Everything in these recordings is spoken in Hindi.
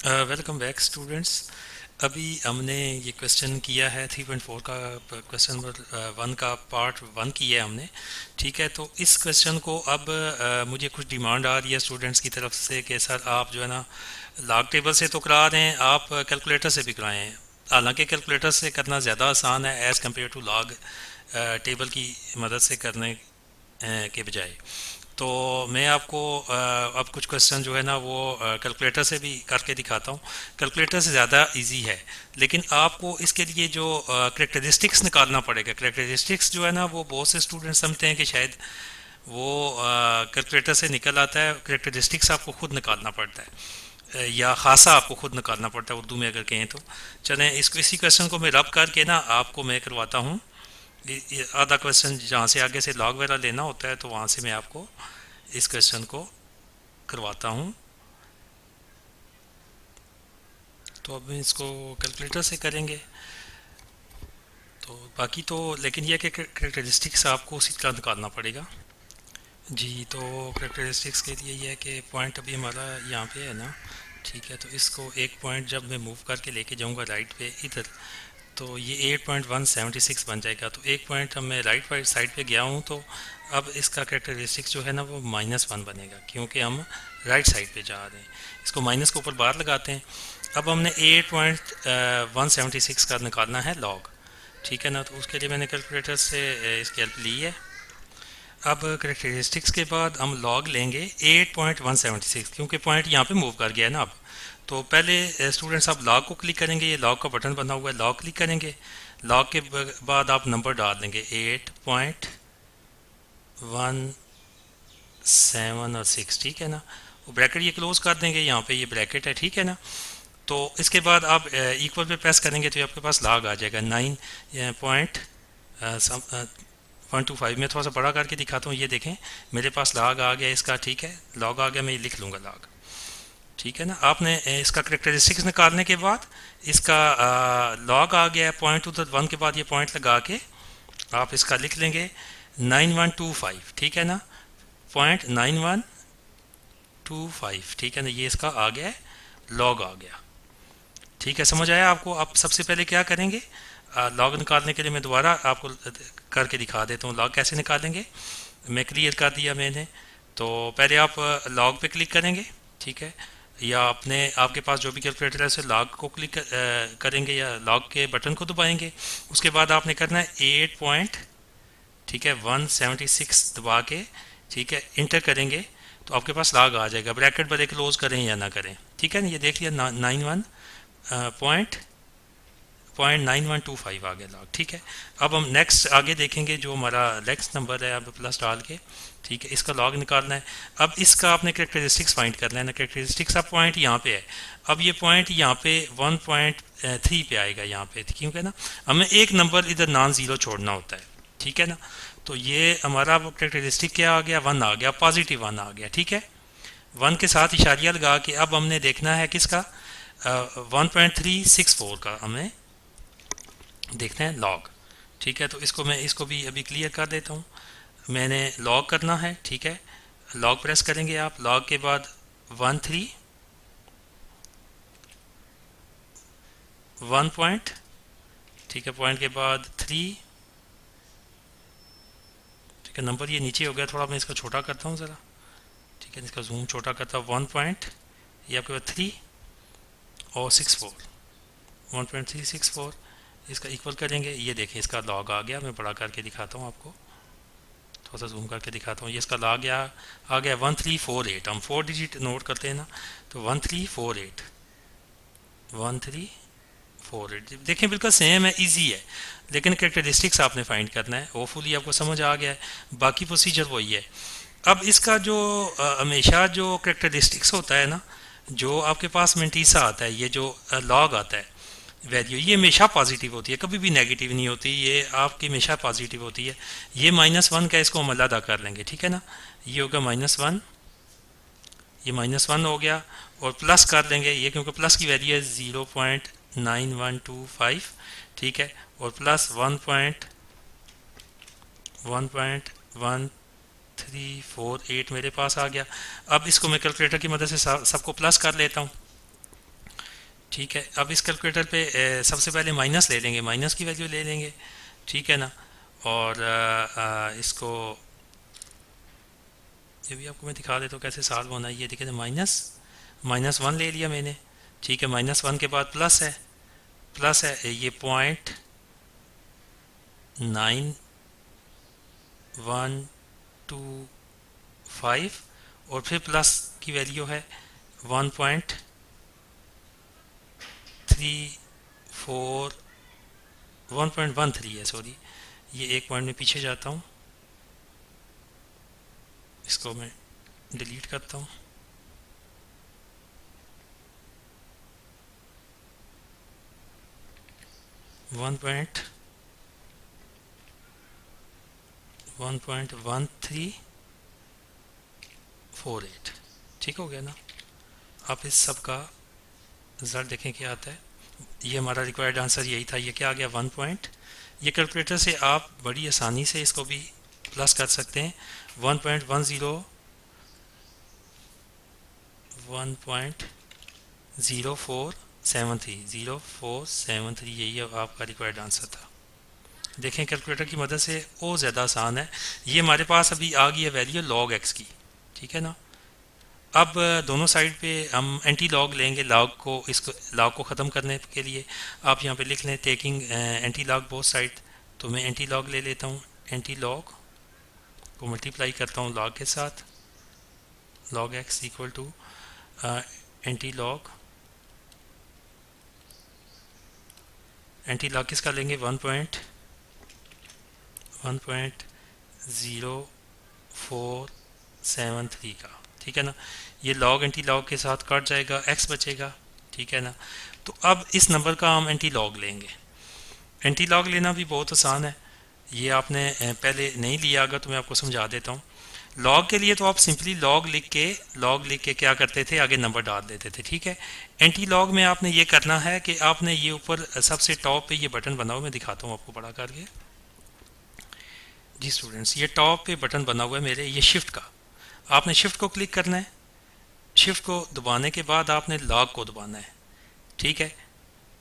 Welcome back students. अभी हमने ये क्वेश्चन किया है 3.4 का। क्वेश्चन नंबर 1 का पार्ट 1 किया है हमने। ठीक है, तो इस क्वेश्चन को अब मुझे कुछ डिमांड आ रही है स्टूडेंट्स की तरफ से कि सर आप जो है ना लॉग टेबल से तो करा रहे हैं, आप कैलकुलेटर से भी कराएं। हालांकि कैलकुलेटर से करना ज़्यादा आसान है as compare to log table की मदद से करने के बजाय। तो मैं आपको अब कुछ क्वेश्चन जो है ना वो कैलकुलेटर से भी करके दिखाता हूँ। कैलकुलेटर से ज़्यादा इजी है, लेकिन आपको इसके लिए जो करेक्टरिस्टिक्स निकालना पड़ेगा। करेक्टरिस्टिक्स जो है ना वो बहुत से स्टूडेंट समझते हैं कि शायद वो कैलकुलेटर से निकल आता है। करेक्टरिस्टिक्स आपको खुद निकालना पड़ता है, या खासा आपको खुद निकालना पड़ता है उर्दू में अगर कहें तो। चलें इसको इसी क्वेश्चन को मैं रब करके ना आपको मैं करवाता हूँ। ये आधा क्वेश्चन जहाँ से आगे से लॉग वगैरह लेना होता है तो वहाँ से मैं आपको इस क्वेश्चन को करवाता हूँ। तो अब इसको कैलकुलेटर से करेंगे। तो बाकी तो लेकिन यह कि करेक्टरिस्टिक्स आपको उसी तरह निकालना पड़ेगा जी। तो करेक्टरिस्टिक्स के लिए यह है कि पॉइंट अभी हमारा यहाँ पे है ना। ठीक है, तो इसको एक पॉइंट जब मैं मूव करके लेके जाऊँगा राइट पे इधर, तो ये 8.176 बन जाएगा। तो एक पॉइंट अब मैं राइट वाइट साइड पे गया हूँ, तो अब इसका करेक्टरिस्टिक्स जो है ना वो -1 बनेगा, क्योंकि हम राइट साइड पे जा रहे हैं। इसको माइनस के ऊपर बाहर लगाते हैं। अब हमने 8.176 का निकालना है लॉग। ठीक है ना, तो उसके लिए मैंने कैलकुलेटर से इसकी हेल्प ली है। अब करेक्टरिस्टिक्स के बाद हम लॉग लेंगे 8.176, क्योंकि पॉइंट यहाँ पे मूव कर गया है ना। अब तो पहले स्टूडेंट्स आप लॉग को क्लिक करेंगे, ये लॉग का बटन बना हुआ है, लॉग क्लिक करेंगे। लॉग के बाद आप नंबर डाल देंगे 8.17 और 6। ठीक है ना, वो ब्रैकेट ये क्लोज कर देंगे, यहाँ पे ये ब्रैकेट है। ठीक है ना, तो इसके बाद आप इक्वल पे प्रेस करेंगे तो आपके पास लॉग आ जाएगा 9.125। मैं थोड़ा सा बड़ा करके दिखाता हूँ, ये देखें मेरे पास लॉग आ गया इसका। ठीक है, लॉग आ गया, मैं ये लिख लूँगा लॉग। ठीक है ना, आपने इसका करेक्टरिस्टिक्स निकालने के बाद इसका लॉग आ गया है। पॉइंट टू द 1 के बाद ये पॉइंट लगा के आप इसका लिख लेंगे 9125। ठीक है ना, 0.9125। ठीक है ना, ये इसका आ गया है, लॉग आ गया। ठीक है, समझ आया आपको। अब सबसे पहले क्या करेंगे, लॉग निकालने के लिए मैं दोबारा आपको करके दिखा देता हूँ लॉग कैसे निकालेंगे। मैं क्लियर कर दिया मैंने। तो पहले आप लॉग पे क्लिक करेंगे। ठीक है, या अपने आपके पास जो भी कैलकुलेटर है उसे लॉग को क्लिक करेंगे या लॉग के बटन को दबाएंगे। उसके बाद आपने करना है 8 पॉइंट, ठीक है, 176 दबा के, ठीक है, इंटर करेंगे तो आपके पास लॉग आ जाएगा। ब्रैकेट भले क्लोज करें या ना करें। ठीक है ना, ये देख लिया 91 पॉइंट 9125 आ गया लॉग। ठीक है, अब हम नेक्स्ट आगे देखेंगे जो हमारा नेक्स्ट नंबर है, अब प्लस डाल के। ठीक है, इसका लॉग निकालना है। अब इसका आपने करेक्टरिस्टिक्स फाइंड करना है ना। करेक्टरिस्टिक्स अब पॉइंट यहाँ पे है। अब ये पॉइंट यहाँ पे 1.3 पे आएगा यहाँ पे, क्योंकि ना हमें एक नंबर इधर नॉन ज़ीरो छोड़ना होता है। ठीक है ना, तो ये हमारा करेक्टरिस्टिक क्या आ गया, 1 आ गया, पॉजिटिव 1 आ गया। ठीक है, 1 के साथ इशारिया लगा के अब हमने देखना है किसका, 1.364 का हमें देखते हैं लॉग। ठीक है, तो इसको भी अभी क्लियर कर देता हूँ। मैंने लॉग करना है। ठीक है, लॉग प्रेस करेंगे आप। लॉग के बाद 1 पॉइंट, ठीक है, पॉइंट के बाद 3। ठीक है, नंबर ये नीचे हो गया थोड़ा, मैं इसका छोटा करता हूँ ज़रा। ठीक है, इसका जूम छोटा करता हूँ। 1 पॉइंट, ये आपके पास 3 और 64, 1.364। इसका इक्वल करेंगे, ये देखें इसका लॉग आ गया। मैं बड़ा करके दिखाता हूँ आपको, थोड़ा सा जूम करके दिखाता हूँ। ये इसका लॉग आ गया 1348। हम 4 डिजिट नोट करते हैं ना, तो 1348, 1348। देखें बिल्कुल सेम है, इजी है, लेकिन करेक्टरिस्टिक्स आपने फाइंड करना है। होपफुली आपको समझ आ गया है, बाकी प्रोसीजर वही है। अब इसका जो हमेशा जो करेक्टरिस्टिक्स होता है ना, जो आपके पास मेंटीसा आता है, ये जो लॉग आता है वैल्यू, ये हमेशा पॉजिटिव होती है, कभी भी नेगेटिव नहीं होती। ये आपकी हमेशा पॉजिटिव होती है। ये -1 का इसको हम अलग कर लेंगे। ठीक है ना, ये होगा -1, ये -1 हो गया, और प्लस कर लेंगे ये, क्योंकि प्लस की वैल्यू है 0.9125। ठीक है, और प्लस 1.1348 मेरे पास आ गया। अब इसको मैं कैलकुलेटर की मदद से सबको प्लस कर लेता हूँ। ठीक है, अब इस कैलकुलेटर पे सबसे पहले माइनस ले लेंगे, माइनस की वैल्यू ले लेंगे, ठीक है ना। और इसको ये भी आपको मैं दिखा देता हूँ कैसे सॉल्व होना है। ये देखिए माइनस माइनस वन ले लिया मैंने, ठीक है। माइनस वन के बाद प्लस है, प्लस है ये 0.9125 और फिर प्लस की वैल्यू है 1.34 1.13 है, सॉरी ये एक पॉइंट में पीछे जाता हूँ, इसको मैं डिलीट करता हूँ। वन पॉइंट 1.1348, ठीक हो गया ना। आप इस सब का रिजल्ट देखें क्या आता है। ये हमारा रिक्वायर्ड आंसर यही था, ये क्या आ गया 1 पॉइंट। ये कैलकुलेटर से आप बड़ी आसानी से इसको भी प्लस कर सकते हैं। 1.0473 यही आपका रिक्वायर्ड आंसर था। देखें कैलकुलेटर की मदद से वो ज़्यादा आसान है। ये हमारे पास अभी आ गई है वैल्यू log x की, ठीक है ना। अब दोनों साइड पे हम एंटी लॉग लेंगे, लॉग को, इसको लॉग को ख़त्म करने के लिए आप यहाँ पे लिख लें taking anti log both side. तो मैं एंटी लॉग ले लेता हूँ, एंटी लॉग को मल्टीप्लाई करता हूँ लॉग के साथ, log x equal to anti log, anti log किसका लेंगे 1.0473 का, ठीक है ना। ये लॉग एंटी लॉग के साथ कट जाएगा, x बचेगा, ठीक है ना। तो अब इस नंबर का हम एंटी लॉग लेंगे। एंटी लॉग लेना भी बहुत आसान है, ये आपने पहले नहीं लिया अगर तो मैं आपको समझा देता हूँ। लॉग के लिए तो आप सिंपली लॉग लिख के क्या करते थे, आगे नंबर डाल देते थे, ठीक है। एंटी लॉग में आपने ये करना है कि आपने ये ऊपर सबसे टॉप पे ये बटन बना हुआ, मैं दिखाता हूँ आपको बड़ा करके। जी स्टूडेंट्स, ये टॉप पे बटन बना हुआ है मेरे, ये शिफ्ट का, आपने शिफ्ट को क्लिक करना है। शिफ्ट को दबाने के बाद आपने लॉग को दबाना है, ठीक है।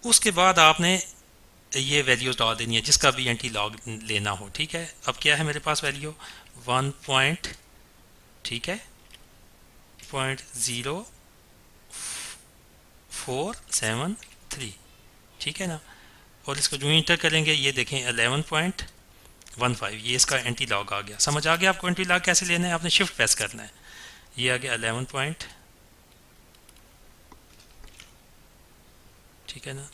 उसके बाद आपने ये वैल्यूज डाल देनी है जिसका भी एंटी लॉग लेना हो, ठीक है। अब क्या है मेरे पास वैल्यू 1 पॉइंट, ठीक है, 0.0473, ठीक है ना। और इसको जो इंटर करेंगे ये देखें 11.15, ये इसका एंटी लॉग आ गया। समझ आ गया आपको एंटी लॉग कैसे लेना है, आपने शिफ्ट प्रेस करना है, ये आ गया 11 ठीक है ना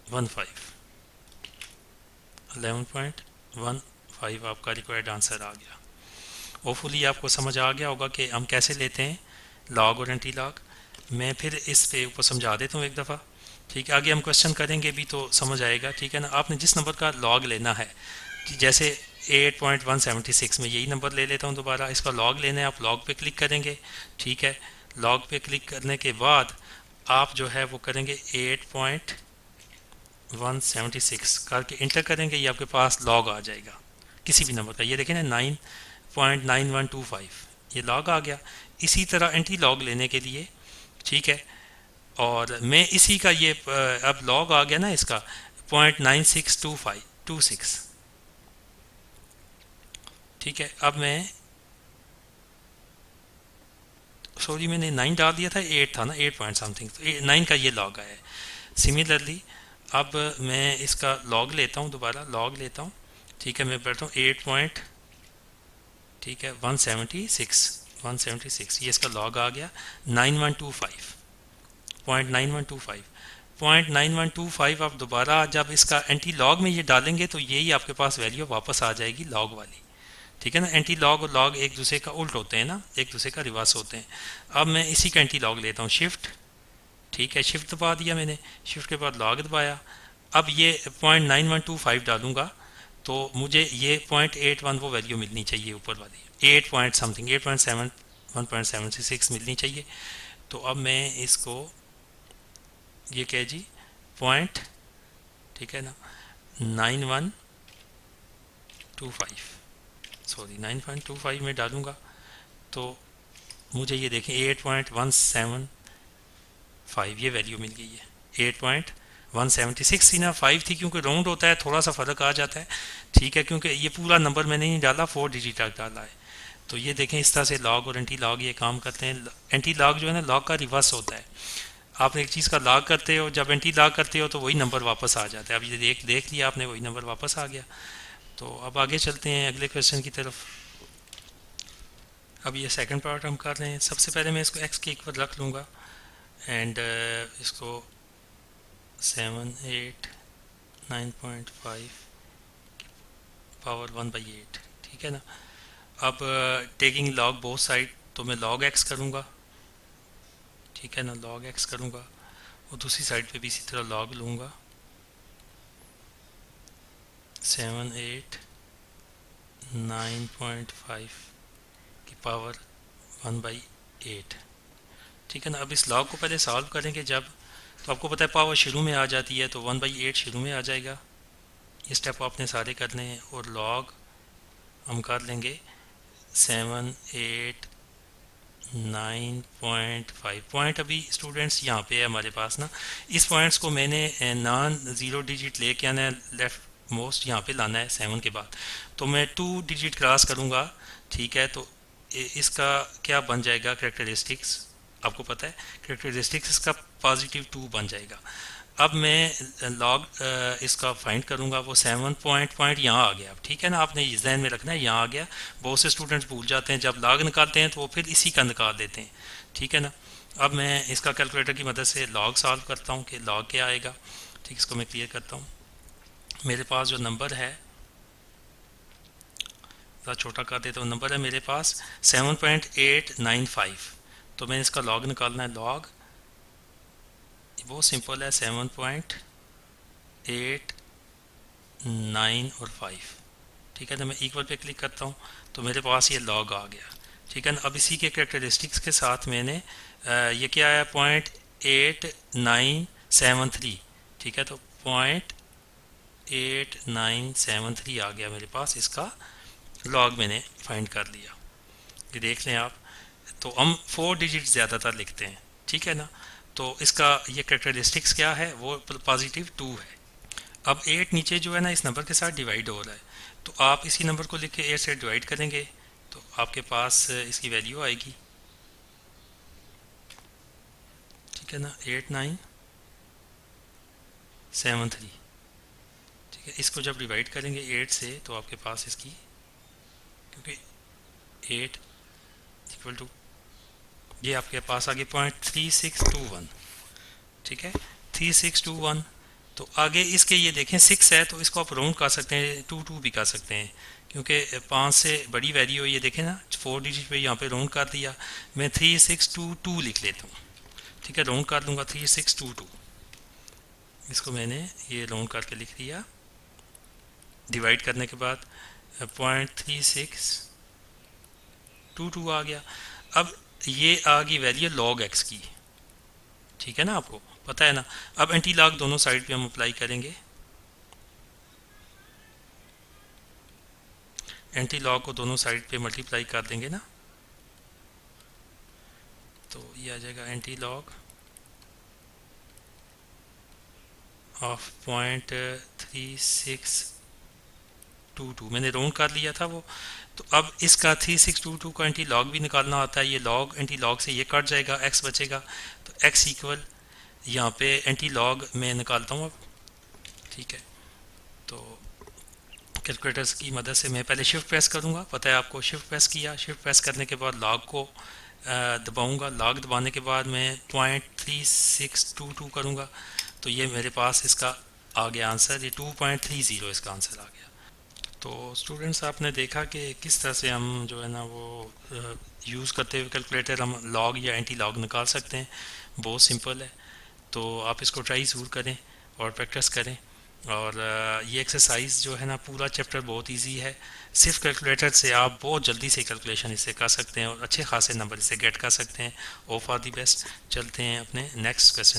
11.15 आपका रिक्वायर्ड आंसर आ गया। होपफुली आपको समझ आ गया होगा कि हम कैसे लेते हैं लॉग और एंटी लॉग। मैं फिर इस पे ऊपर समझा देता हूँ एक दफ़ा, ठीक है। आगे हम क्वेश्चन करेंगे भी तो समझ आएगा, ठीक है ना। आपने जिस नंबर का लॉग लेना है, जैसे 8.176 में यही नंबर ले लेता हूँ दोबारा, इसका लॉग लेना है, आप लॉग पे क्लिक करेंगे, ठीक है। लॉग पे क्लिक करने के बाद आप जो है वो करेंगे 8.176 करके इंटर करेंगे, ये आपके पास लॉग आ जाएगा किसी भी नंबर का। ये देखें ना 9.9125 ये लॉग आ गया। इसी तरह एंटी लॉग लेने के लिए, ठीक है, और मैं इसी का ये अब लॉग आ गया ना इसका 0.962526, ठीक है। अब मैं सॉरी मैंने 9 डाल दिया था, 8 था ना, 8 पॉइंट समथिंग, तो 9 का ये लॉग आया है। सिमिलरली अब मैं इसका लॉग लेता हूँ, दोबारा लॉग लेता हूँ, ठीक है। मैं बैठता हूँ 8 पॉइंट, ठीक है 176 ये इसका लॉग आ गया 9125 आप दोबारा जब इसका एंटी लॉग में ये डालेंगे तो यही आपके पास वैल्यू वापस आ जाएगी लॉग वाली, ठीक है ना। एंटी लॉग और लॉग एक दूसरे का उल्ट होते हैं ना, एक दूसरे का रिवर्स होते हैं। अब मैं इसी का एंटी लॉग लेता हूँ, शिफ्ट, ठीक है, शिफ्ट दबा दिया मैंने, शिफ्ट के बाद लॉग दबाया। अब ये 0.9125 डालूंगा तो मुझे ये 0.81 वो वैल्यू मिलनी चाहिए ऊपर वाली, 8 पॉइंट समथिंग 8.7 1.76 मिलनी चाहिए। तो अब मैं इसको ये कह जी पॉइंट, ठीक है ना 9125 सॉरी 9.25 में डालूंगा तो मुझे ये देखें 8.175 5 ये वैल्यू मिल गई है। 8.176 थी ना, 5 थी, क्योंकि राउंड होता है थोड़ा सा फ़र्क आ जाता है। ठीक है, क्योंकि ये पूरा नंबर मैंने नहीं डाला, 4 डिजिट तक डाला है। तो ये देखें, इस तरह से लॉग और एंटी लॉग ये काम करते हैं। एंटी लॉग जो है ना, लॉग का रिवर्स होता है। आप एक चीज़ का लॉग करते हो, जब एंटी लॉग करते हो तो वही नंबर वापस आ जाता है। अब ये देख लिया आपने, वही नंबर वापस आ गया। तो अब आगे चलते हैं अगले क्वेश्चन की तरफ। अब ये सेकंड पार्ट हम कर रहे हैं। सबसे पहले मैं इसको एक्स के इक्वल रख लूँगा एंड इसको 7, 8, 9.5 पावर 1/8, ठीक है ना। अब टेकिंग लॉग बोथ साइड, तो मैं लॉग एक्स करूँगा, ठीक है ना, लॉग एक्स करूँगा, और दूसरी साइड पे भी इसी तरह लॉग लूँगा। 7, 8, 9.5 की पावर 1/8, ठीक है ना। अब इस लॉग को पहले सॉल्व करेंगे जब, तो आपको पता है पावर शुरू में आ जाती है, तो 1/8 शुरू में आ जाएगा। ये स्टेप आपने सारे करने हैं। और लॉग हम कर लेंगे 7, 8, 9.5 पॉइंट। अभी स्टूडेंट्स यहाँ पे है हमारे पास ना, इस पॉइंट्स को मैंने नॉन ज़ीरो डिजिट लेके आना है, लेफ्ट मोस्ट यहाँ पे लाना है 7 के बाद। तो मैं 2 डिजिट क्रॉस करूँगा, ठीक है। तो इसका क्या बन जाएगा करेक्टरिस्टिक्स, आपको पता है करेक्टरिस्टिक्स इसका +2 बन जाएगा। अब मैं लॉग इसका फाइंड करूंगा, वो 7 पॉइंट यहाँ आ गया, ठीक है ना। आपने ये जहन में रखना है, यहाँ आ गया। बहुत से स्टूडेंट्स भूल जाते हैं, जब लॉग निकालते हैं तो वो फिर इसी का निकाल देते हैं, ठीक है ना। अब मैं इसका कैलकुलेटर की मदद से लॉग सॉल्व करता हूँ कि लॉग क्या आएगा, ठीक। इसको मैं क्लियर करता हूँ। मेरे पास जो नंबर है, ज़रा छोटा कर देता हूँ, नंबर है मेरे पास 7.895। तो मैंने इसका लॉग निकालना है। लॉग बहुत सिंपल है, 7.8, 9 और 5, ठीक है ना। मैं इक्वल पे क्लिक करता हूँ तो मेरे पास ये लॉग आ गया, ठीक है ना। अब इसी के कैरेक्टरिस्टिक्स के साथ मैंने ये क्या है 0.8973, ठीक है। तो 0.8973 आ गया मेरे पास, इसका लॉग मैंने फाइंड कर लिया। ये देख लें आप, तो हम 4 डिजिट ज़्यादातर लिखते हैं, ठीक है ना। तो इसका ये कैरेक्टरिस्टिक्स क्या है, वो +2 है। अब 8 नीचे जो है ना इस नंबर के साथ डिवाइड हो रहा है, तो आप इसी नंबर को लिख के 8 से डिवाइड करेंगे तो आपके पास इसकी वैल्यू आएगी, ठीक है ना, 8973, ठीक है। इसको जब डिवाइड करेंगे 8 से तो आपके पास इसकी, क्योंकि 8 इक्वल टू, ये आपके पास आ गया 0.3621, ठीक है, 3621। तो आगे इसके ये देखें 6 है, तो इसको आप राउंड कर सकते हैं, 2 भी कर सकते हैं, क्योंकि 5 से बड़ी वैल्यू है। ये देखें ना, 4 डिजिट पे यहाँ पे राउंड कर दिया। मैं 3622 लिख लेता हूँ, ठीक है, राउंड कर दूंगा 3622। इसको मैंने ये राउंड करके लिख दिया। डिवाइड करने के बाद 0.3622 आ गया। अब ये आ गई वैल्यू लॉग एक्स की, ठीक है ना, आपको पता है ना। अब एंटी लॉग दोनों साइड पे हम अप्लाई करेंगे। एंटी लॉग को दोनों साइड पे मल्टीप्लाई कर देंगे ना, तो ये आ जाएगा एंटी लॉग ऑफ 0.3622। मैंने राउंड कर लिया था वो। तो अब इसका 3622 का एंटी लॉग भी निकालना आता है। ये लॉग एंटी लॉग से ये कट जाएगा, एक्स बचेगा। तो एक्स इक्वल यहाँ पे एंटी लॉग में निकालता हूँ अब, ठीक है। तो कैलकुलेटर्स की मदद से मैं पहले शिफ्ट प्रेस करूँगा, पता है आपको, शिफ्ट प्रेस किया। शिफ्ट प्रेस करने के बाद लॉग को दबाऊँगा। लॉग दबाने के बाद मैं 0.3622 करूँगा, तो ये मेरे पास इसका आ गया आंसर, ये 2.30 इसका आंसर आ गया। तो स्टूडेंट्स आपने देखा कि किस तरह से हम जो है ना वो यूज़ करते हुए कैलकुलेटर हम लॉग या एंटी लॉग निकाल सकते हैं। बहुत सिंपल है, तो आप इसको ट्राई ज़रूर करें और प्रैक्टिस करें। और ये एक्सरसाइज जो है ना, पूरा चैप्टर बहुत इजी है। सिर्फ कैलकुलेटर से आप बहुत जल्दी से कैलकुलेशन इससे कर सकते हैं और अच्छे खासे नंबर इससे गेट कर सकते हैं। All for the best. चलते हैं अपने नेक्स्ट क्वेश्चन